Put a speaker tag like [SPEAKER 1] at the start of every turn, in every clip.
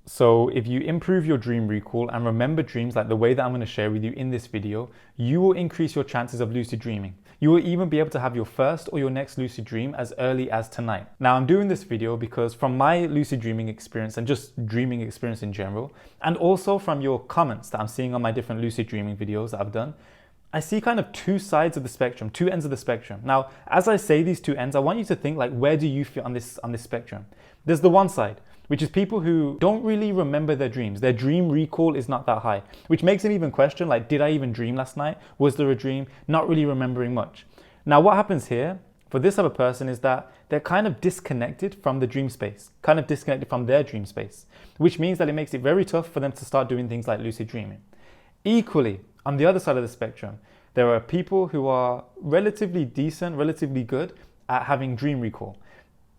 [SPEAKER 1] So if you improve your dream recall and remember dreams like the way that I'm going to share with you in this video, you will increase your chances of lucid dreaming. You will even be able to have your first or your next lucid dream as early as tonight. Now I'm doing this video because from my lucid dreaming experience and just dreaming experience in general, and also from your comments that I'm seeing on my different lucid dreaming videos that I've done, I see kind of two sides of the spectrum, two ends of the spectrum. Now, as I say these two ends, I want you to think like, where do you fit on this spectrum? There's the one side, which is people who don't really remember their dreams. Their dream recall is not that high, which makes them even question, like, did I even dream last night? Was there a dream? Not really remembering much. Now, what happens here for this type of person is that they're kind of disconnected from the dream space, kind of disconnected from their dream space, which means that it makes it very tough for them to start doing things like lucid dreaming. Equally, on the other side of the spectrum, there are people who are relatively decent, relatively good at having dream recall,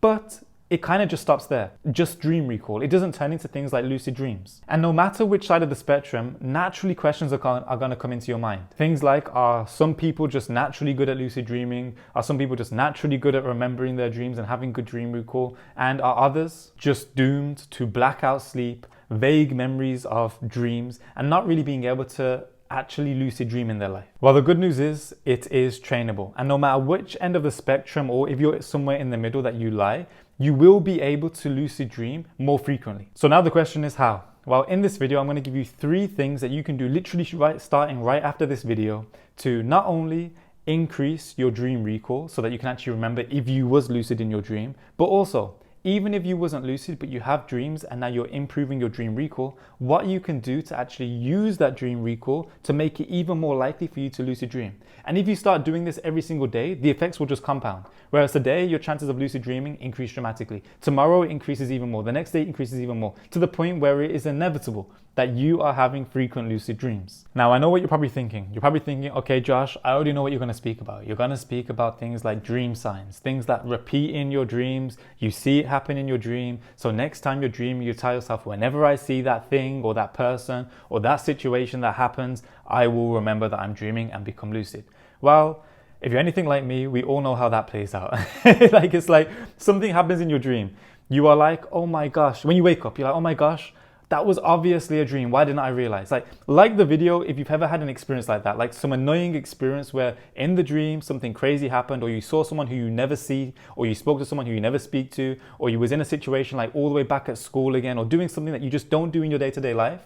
[SPEAKER 1] but it kind of just stops there, just dream recall. It doesn't turn into things like lucid dreams. And no matter which side of the spectrum, naturally questions are going to come into your mind. Things like, are some people just naturally good at lucid dreaming? Are some people just naturally good at remembering their dreams and having good dream recall? And are others just doomed to blackout sleep, vague memories of dreams, and not really being able to actually lucid dream in their life? Well, the good news is it is trainable, and no matter which end of the spectrum, or if you're somewhere in the middle that you lie, you will be able to lucid dream more frequently. So now the question is how? Well, in this video, I'm going to give you 3 things that you can do literally starting right after this video to not only increase your dream recall so that you can actually remember if you was lucid in your dream, but also even if you wasn't lucid, but you have dreams and now you're improving your dream recall, what you can do to actually use that dream recall to make it even more likely for you to lucid dream. And if you start doing this every single day, the effects will just compound. Whereas today, your chances of lucid dreaming increase dramatically. Tomorrow, it increases even more. The next day, it increases even more, to the point where it is inevitable that you are having frequent lucid dreams. Now, I know what you're probably thinking. You're probably thinking, okay, Josh, I already know what you're going to speak about. You're going to speak about things like dream signs, things that repeat in your dreams. You see it happen in your dream. So next time you're dreaming, you tell yourself, whenever I see that thing or that person or that situation that happens, I will remember that I'm dreaming and become lucid. Well, if you're anything like me, we all know how that plays out. It's like something happens in your dream. You are like, oh my gosh. When you wake up, you're like, oh my gosh, that was obviously a dream. Why didn't I realize? Like the video, if you've ever had an experience like that, like some annoying experience where in the dream something crazy happened, or you saw someone who you never see, or you spoke to someone who you never speak to, or you was in a situation like all the way back at school again, or doing something that you just don't do in your day-to-day life,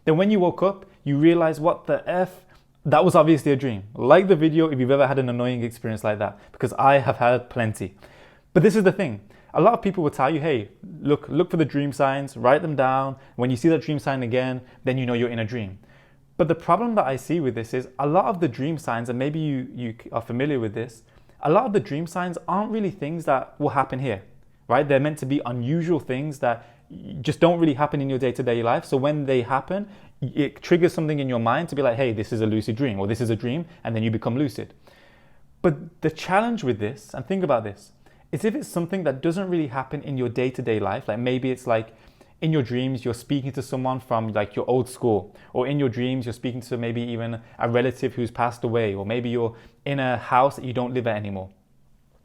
[SPEAKER 1] then when you woke up, you realize, what the F? That was obviously a dream. Like the video if you've ever had an annoying experience like that, because I have had plenty. But this is the thing. A lot of people will tell you, hey, look for the dream signs, write them down. When you see that dream sign again, then you know you're in a dream. But the problem that I see with this is a lot of the dream signs, and maybe you are familiar with this, a lot of the dream signs aren't really things that will happen here, right? They're meant to be unusual things that just don't really happen in your day-to-day life. So when they happen, it triggers something in your mind to be like, hey, this is a lucid dream, or this is a dream, and then you become lucid. But the challenge with this, and think about this, is if it's something that doesn't really happen in your day-to-day life, like maybe it's like in your dreams, you're speaking to someone from like your old school, or in your dreams, you're speaking to maybe even a relative who's passed away, or maybe you're in a house that you don't live at anymore.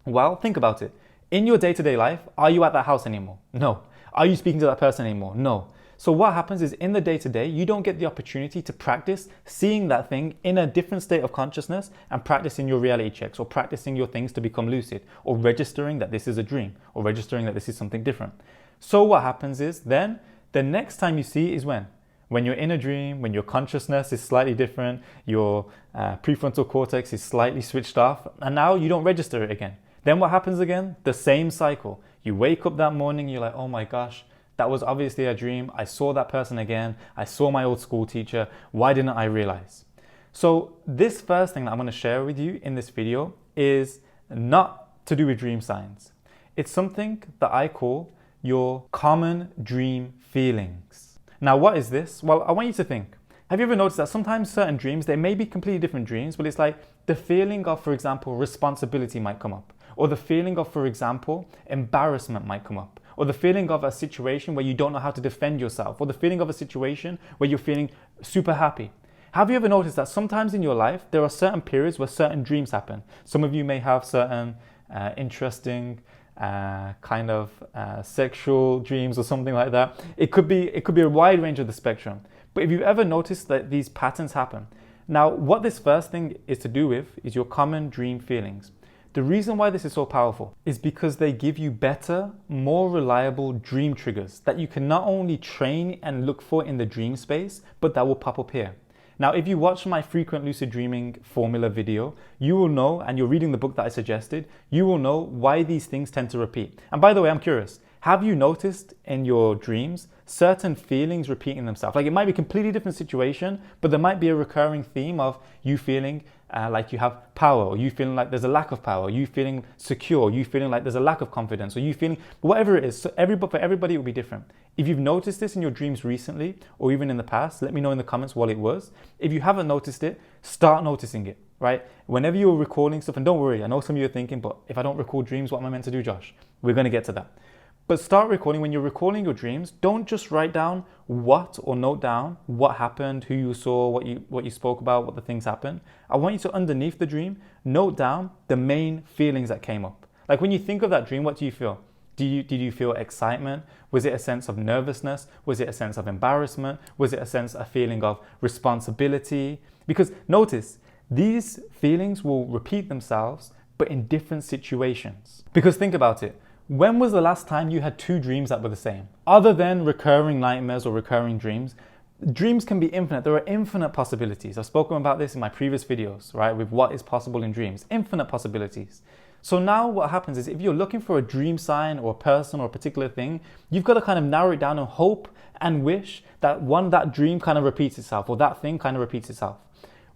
[SPEAKER 1] Well, think about it. In your day-to-day life, are you at that house anymore? No. Are you speaking to that person anymore? No. So what happens is in the day-to-day, you don't get the opportunity to practice seeing that thing in a different state of consciousness and practicing your reality checks, or practicing your things to become lucid, or registering that this is a dream, or registering that this is something different. So what happens is then the next time you see it is when you're in a dream, when your consciousness is slightly different, your prefrontal cortex is slightly switched off, and now you don't register it again. Then what happens again? The same cycle. You wake up that morning, you're like, oh my gosh, that was obviously a dream. I saw that person again. I saw my old school teacher. Why didn't I realize? So this first thing that I'm going to share with you in this video is not to do with dream signs. It's something that I call your common dream feelings. Now, what is this? Well, I want you to think. Have you ever noticed that sometimes certain dreams, they may be completely different dreams, but it's like the feeling of, for example, responsibility might come up, or the feeling of, for example, embarrassment might come up, or the feeling of a situation where you don't know how to defend yourself, or the feeling of a situation where you're feeling super happy. Have you ever noticed that sometimes in your life, there are certain periods where certain dreams happen? Some of you may have certain interesting sexual dreams or something like that. It could be a wide range of the spectrum. But if you've ever noticed that these patterns happen, now what this first thing is to do with is your common dream feelings. The reason why this is so powerful is because they give you better, more reliable dream triggers that you can not only train and look for in the dream space, but that will pop up here. Now, if you watch my frequent lucid dreaming formula video, you will know, and you're reading the book that I suggested, you will know why these things tend to repeat. And by the way, I'm curious, have you noticed in your dreams certain feelings repeating themselves? Like it might be a completely different situation, but there might be a recurring theme of you feeling like you have power, or you feeling like there's a lack of power, or you feeling secure, or you feeling like there's a lack of confidence, or you feeling whatever it is. So for everybody it will be different. If you've noticed this in your dreams recently, or even in the past, let me know in the comments what it was. If you haven't noticed it, start noticing it, right? Whenever you're recalling stuff, and don't worry, I know some of you are thinking, but if I don't recall dreams, what am I meant to do, Josh? We're going to get to that. But start recording. When you're recording your dreams, don't just write down or note down what happened, who you saw, what you spoke about, what the things happened. I want you to, underneath the dream, note down the main feelings that came up. Like when you think of that dream, what do you feel? Did you feel excitement? Was it a sense of nervousness? Was it a sense of embarrassment? Was it a feeling of responsibility? Because notice, these feelings will repeat themselves, but in different situations. Because think about it. When was the last time you had two dreams that were the same? Other than recurring nightmares or recurring dreams, dreams can be infinite. There are infinite possibilities. I've spoken about this in my previous videos, right? With what is possible in dreams, infinite possibilities. So now what happens is if you're looking for a dream sign or a person or a particular thing, you've got to kind of narrow it down and hope and wish that that dream kind of repeats itself, or that thing kind of repeats itself.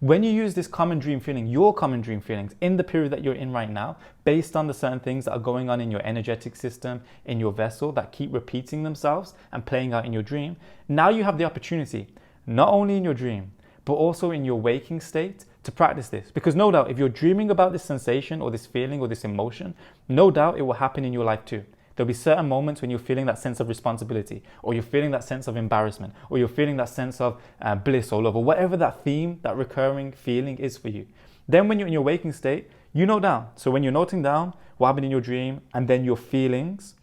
[SPEAKER 1] When you use this common dream feeling, your common dream feelings in the period that you're in right now, based on the certain things that are going on in your energetic system, in your vessel, that keep repeating themselves and playing out in your dream, now you have the opportunity, not only in your dream, but also in your waking state, to practice this. Because no doubt, if you're dreaming about this sensation or this feeling or this emotion, no doubt it will happen in your life too. There'll be certain moments when you're feeling that sense of responsibility, or you're feeling that sense of embarrassment, or you're feeling that sense of bliss or love, or whatever that theme, that recurring feeling is for you. Then when you're in your waking state, you note down. So when you're noting down what happened in your dream and then your feelings,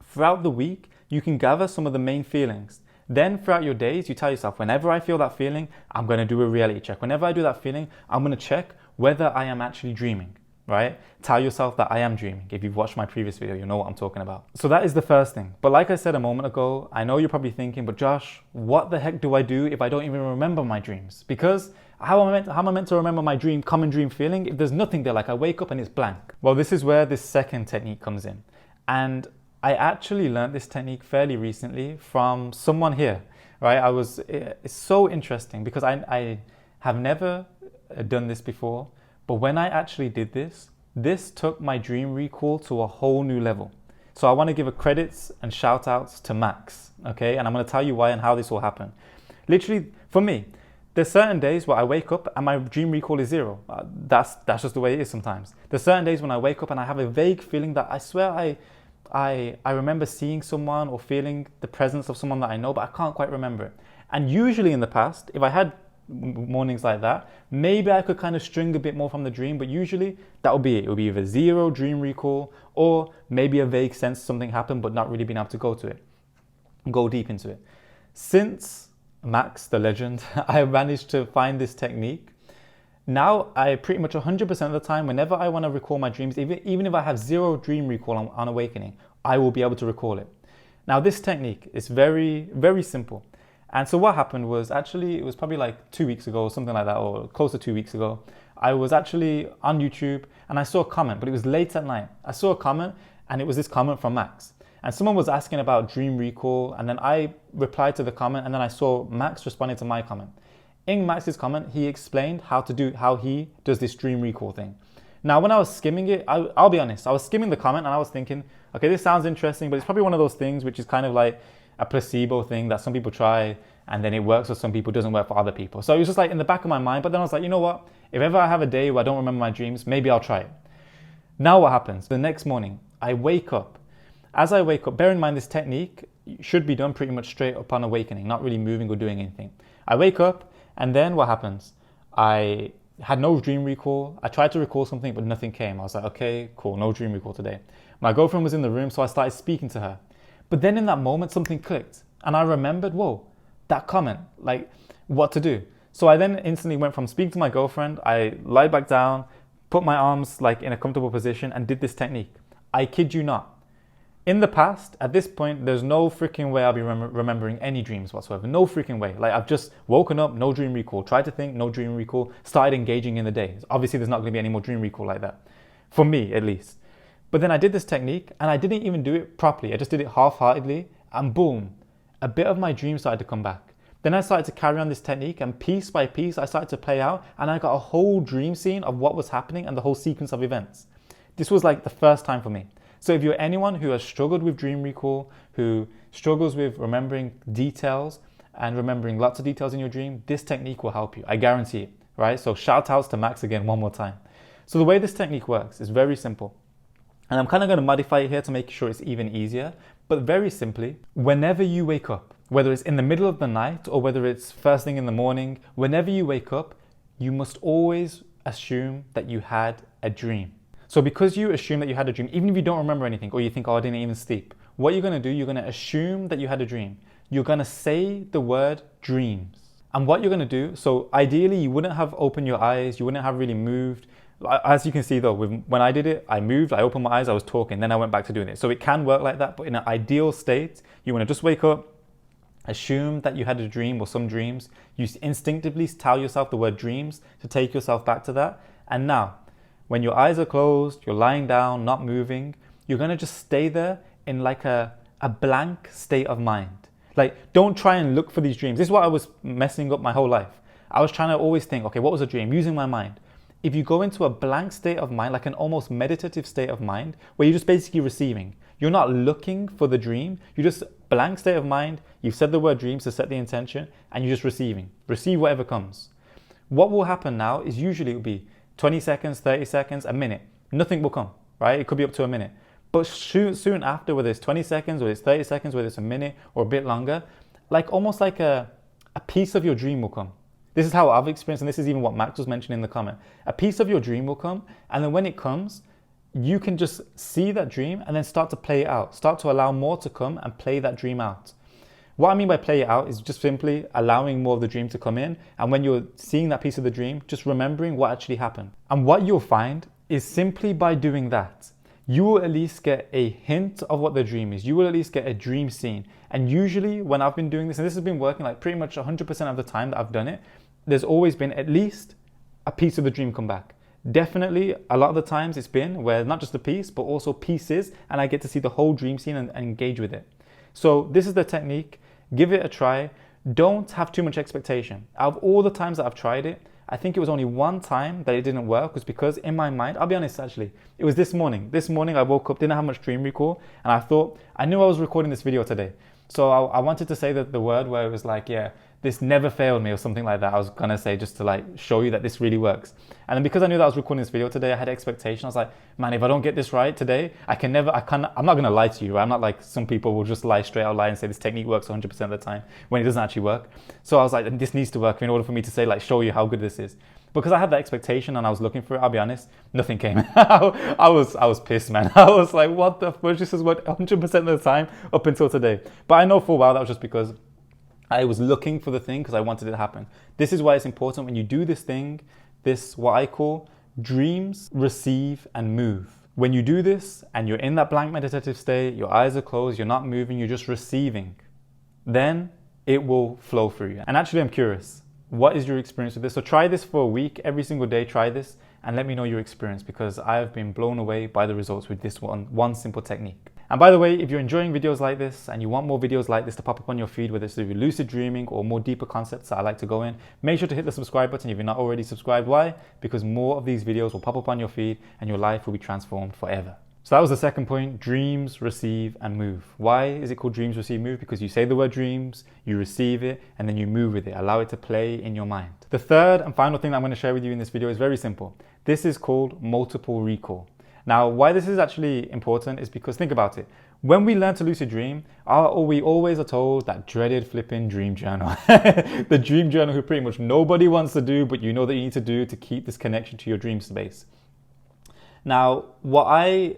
[SPEAKER 1] throughout the week, you can gather some of the main feelings. Then throughout your days, you tell yourself, whenever I feel that feeling, I'm going to do a reality check. Whenever I do that feeling, I'm going to check whether I am actually dreaming. Right? Tell yourself that I am dreaming. If you've watched my previous video, you know what I'm talking about. So that is the first thing. But like I said a moment ago, I know you're probably thinking, but Josh, what the heck do I do if I don't even remember my dreams? Because how am I meant to remember my common dream feeling if there's nothing there, like I wake up and it's blank? Well, this is where this second technique comes in. And I actually learned this technique fairly recently from someone here, right? It's so interesting because I have never done this before. But when I actually did this took my dream recall to a whole new level. So I want to give a credits and shout outs to Max, okay? And I'm going to tell you why and how this will happen. Literally, for me, there's certain days where I wake up and my dream recall is zero. That's just the way it is sometimes. There's certain days when I wake up and I have a vague feeling that I swear I remember seeing someone or feeling the presence of someone that I know, but I can't quite remember it. And usually in the past, if I had mornings like that, maybe I could kind of string a bit more from the dream, but usually that will be it. It will be either zero dream recall or maybe a vague sense something happened, but not really being able to go deep into it. Since Max, the legend, I managed to find this technique. Now I pretty much 100% of the time, whenever I want to recall my dreams, even if I have zero dream recall on awakening, I will be able to recall it. Now this technique is very, very simple. And so what happened was, actually, it was probably like 2 weeks ago or something like that, or close to 2 weeks ago. I was actually on YouTube and I saw a comment, but it was late at night. I saw a comment and it was this comment from Max. And someone was asking about dream recall, and then I replied to the comment, and then I saw Max responding to my comment. In Max's comment, he explained how he does this dream recall thing. Now, when I was skimming it, I'll be honest, I was skimming the comment and I was thinking, okay, this sounds interesting, but it's probably one of those things which is kind of like a placebo thing that some people try and then it works for some people, doesn't work for other people. So it was just like in the back of my mind, but then I was like, you know what? If ever I have a day where I don't remember my dreams, maybe I'll try it. Now what happens? The next morning, I wake up. As I wake up, bear in mind this technique should be done pretty much straight upon awakening, not really moving or doing anything. I wake up and then what happens? I had no dream recall. I tried to recall something, but nothing came. I was like, okay, cool, no dream recall today. My girlfriend was in the room, so I started speaking to her. But then in that moment, something clicked. And I remembered, whoa, that comment, like what to do. So I then instantly went from speaking to my girlfriend, I lied back down, put my arms like in a comfortable position and did this technique. I kid you not. In the past, at this point, there's no freaking way I'll be remembering any dreams whatsoever. No freaking way. Like I've just woken up, no dream recall. Tried to think, no dream recall. Started engaging in the day. Obviously, there's not going to be any more dream recall like that. For me, at least. But then I did this technique and I didn't even do it properly. I just did it half-heartedly and boom, a bit of my dream started to come back. Then I started to carry on this technique and piece by piece, I started to play out and I got a whole dream scene of what was happening and the whole sequence of events. This was like the first time for me. So if you're anyone who has struggled with dream recall, who struggles with remembering details and remembering lots of details in your dream, this technique will help you. I guarantee it, right? So shout outs to Max again one more time. So the way this technique works is very simple. And I'm kind of going to modify it here to make sure it's even easier. But very simply, whenever you wake up, whether it's in the middle of the night or whether it's first thing in the morning, whenever you wake up, you must always assume that you had a dream. So because you assume that you had a dream, even if you don't remember anything or you think, oh, I didn't even sleep, what you're going to do, you're going to assume that you had a dream. You're going to say the word dreams. And what you're going to do, so ideally you wouldn't have opened your eyes, you wouldn't have really moved. As you can see though, when I did it, I moved, I opened my eyes, I was talking, then I went back to doing it. So it can work like that, but in an ideal state, you want to just wake up, assume that you had a dream or some dreams. You instinctively tell yourself the word dreams to take yourself back to that. And now, when your eyes are closed, you're lying down, not moving, you're going to just stay there in like a blank state of mind. Like, don't try and look for these dreams. This is what I was messing up my whole life. I was trying to always think, okay, what was a dream? Using my mind. If you go into a blank state of mind, like an almost meditative state of mind, where you're just basically receiving, you're not looking for the dream, you're just blank state of mind, you've said the word dreams to set the intention, and you're just receiving. Receive whatever comes. What will happen now is usually it will be 20 seconds, 30 seconds, a minute. Nothing will come, right? It could be up to a minute. But soon after, whether it's 20 seconds, whether it's 30 seconds, whether it's a minute or a bit longer, like almost like a piece of your dream will come. This is how I've experienced, and this is even what Max was mentioning in the comment. A piece of your dream will come, and then when it comes, you can just see that dream and then start to play it out. Start to allow more to come and play that dream out. What I mean by play it out is just simply allowing more of the dream to come in. And when you're seeing that piece of the dream, just remembering what actually happened. And what you'll find is simply by doing that, you will at least get a hint of what the dream is. You will at least get a dream scene. And usually when I've been doing this, and this has been working like pretty much 100% of the time that I've done it, there's always been at least a piece of the dream come back. Definitely a lot of the times it's been where not just a piece, but also pieces, and I get to see the whole dream scene and engage with it. So this is the technique. Give it a try. Don't have too much expectation. Out of all the times that I've tried it, I think it was only one time that it didn't work, was because in my mind, I'll be honest actually, it was this morning. This morning I woke up, didn't have much dream recall, and I thought, I knew I was recording this video today. So I wanted to say that the word where it was like, yeah, this never failed me or something like that. I was gonna say just to like show you that this really works. And then because I knew that I was recording this video today, I had expectation. I was like, man, if I don't get this right today, I'm not gonna lie to you, right? I'm not like some people will just lie straight out lie and say this technique works 100% of the time when it doesn't actually work. So I was like, this needs to work in order for me to say, like, show you how good this is. Because I had that expectation and I was looking for it, I'll be honest, nothing came. I was pissed, man. I was like, what the fuck? This has worked 100% of the time up until today. But I know for a while that was just because I was looking for the thing because I wanted it to happen. This is why it's important when you do this thing, this what I call dreams, receive, and move. When you do this and you're in that blank meditative state, your eyes are closed, you're not moving, you're just receiving, then it will flow through you. And actually, I'm curious, what is your experience with this? So try this for a week, every single day, try this, and let me know your experience, because I have been blown away by the results with this one simple technique. And by the way, if you're enjoying videos like this and you want more videos like this to pop up on your feed, whether it's through lucid dreaming or more deeper concepts that I like to go in, make sure to hit the subscribe button if you're not already subscribed. Why? Because more of these videos will pop up on your feed and your life will be transformed forever. So that was the second point, dreams, receive, and move. Why is it called dreams, receive, move? Because you say the word dreams, you receive it, and then you move with it. Allow it to play in your mind. The third and final thing that I'm going to share with you in this video is very simple. This is called multiple recall. Now, why this is actually important is because, think about it. When we learn to lucid dream, we always are told that dreaded flipping dream journal. The dream journal who pretty much nobody wants to do, but you know that you need to do to keep this connection to your dream space. Now, what I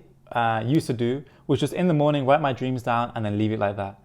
[SPEAKER 1] used to do was just in the morning write my dreams down and then leave it like that.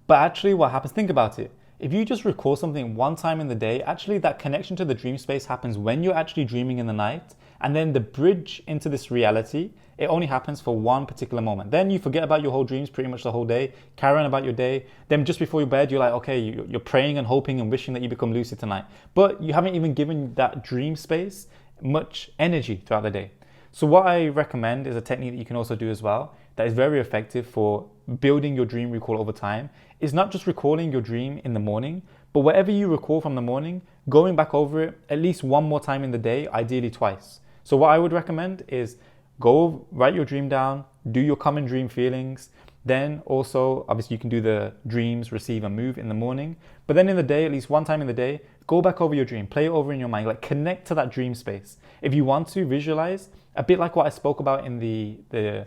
[SPEAKER 1] But actually what happens, think about it. If you just recall something one time in the day, actually that connection to the dream space happens when you're actually dreaming in the night. And then the bridge into this reality, it only happens for one particular moment. Then you forget about your whole dreams pretty much the whole day, carry on about your day. Then just before your bed, you're like, okay, you're praying and hoping and wishing that you become lucid tonight. But you haven't even given that dream space much energy throughout the day. So what I recommend is a technique that you can also do as well that is very effective for building your dream recall over time. Is not just recalling your dream in the morning, but whatever you recall from the morning, going back over it at least one more time in the day, ideally twice. So what I would recommend is go write your dream down, do your common dream feelings. Then also, obviously you can do the dreams, receive and move in the morning. But then in the day, at least one time in the day, go back over your dream, play it over in your mind, like connect to that dream space. If you want to visualize, a bit like what I spoke about in the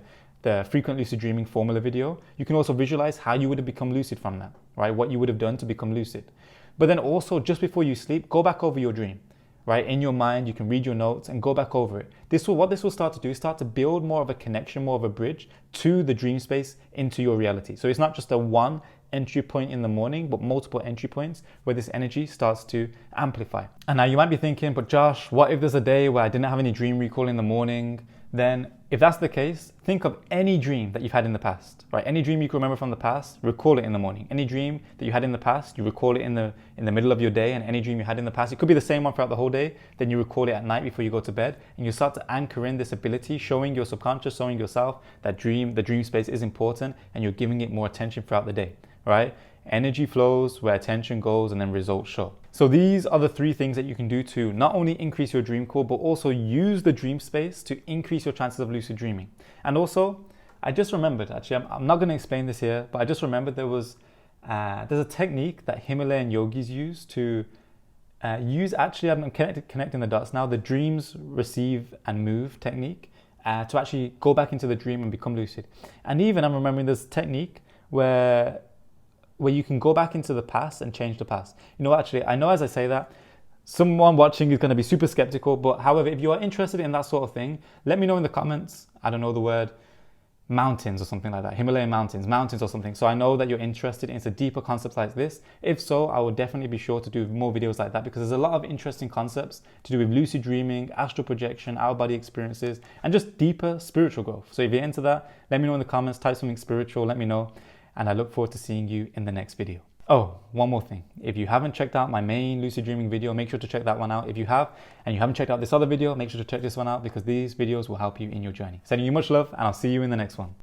[SPEAKER 1] frequent lucid dreaming formula video, you can also visualize how you would have become lucid from that, right? What you would have done to become lucid. But then also just before you sleep, go back over your dream, right? In your mind, you can read your notes and go back over it. What this will start to do is start to build more of a connection, more of a bridge to the dream space into your reality. So it's not just a one entry point in the morning, but multiple entry points where this energy starts to amplify. And now you might be thinking, but Josh, what if there's a day where I didn't have any dream recall in the morning? Then if that's the case, think of any dream that you've had in the past, right? Any dream you can remember from the past, recall it in the morning. Any dream that you had in the past, you recall it in the middle of your day, and any dream you had in the past, it could be the same one throughout the whole day, then you recall it at night before you go to bed, and you start to anchor in this ability, showing your subconscious, showing yourself that the dream space is important, and you're giving it more attention throughout the day, right? Energy flows where attention goes, and then results show. So these are the three things that you can do to not only increase your dream call, but also use the dream space to increase your chances of lucid dreaming. And also, I just remembered, actually, I'm not going to explain this here, but I just remembered there's a technique that Himalayan yogis use to actually, I'm connecting the dots now, the dreams, receive and move technique to actually go back into the dream and become lucid. And even I'm remembering this technique where you can go back into the past and change the past. You know, actually, I know as I say that, someone watching is going to be super skeptical, but however, if you are interested in that sort of thing, let me know in the comments. I don't know the word, mountains or something like that, Himalayan mountains or something. So I know that you're interested in deeper concepts like this. If so, I will definitely be sure to do more videos like that, because there's a lot of interesting concepts to do with lucid dreaming, astral projection, out-of-body experiences, and just deeper spiritual growth. So if you're into that, let me know in the comments, type something spiritual, let me know. And I look forward to seeing you in the next video. Oh, one more thing. If you haven't checked out my main lucid dreaming video, make sure to check that one out. If you have, and you haven't checked out this other video, make sure to check this one out, because these videos will help you in your journey. Sending you much love, and I'll see you in the next one.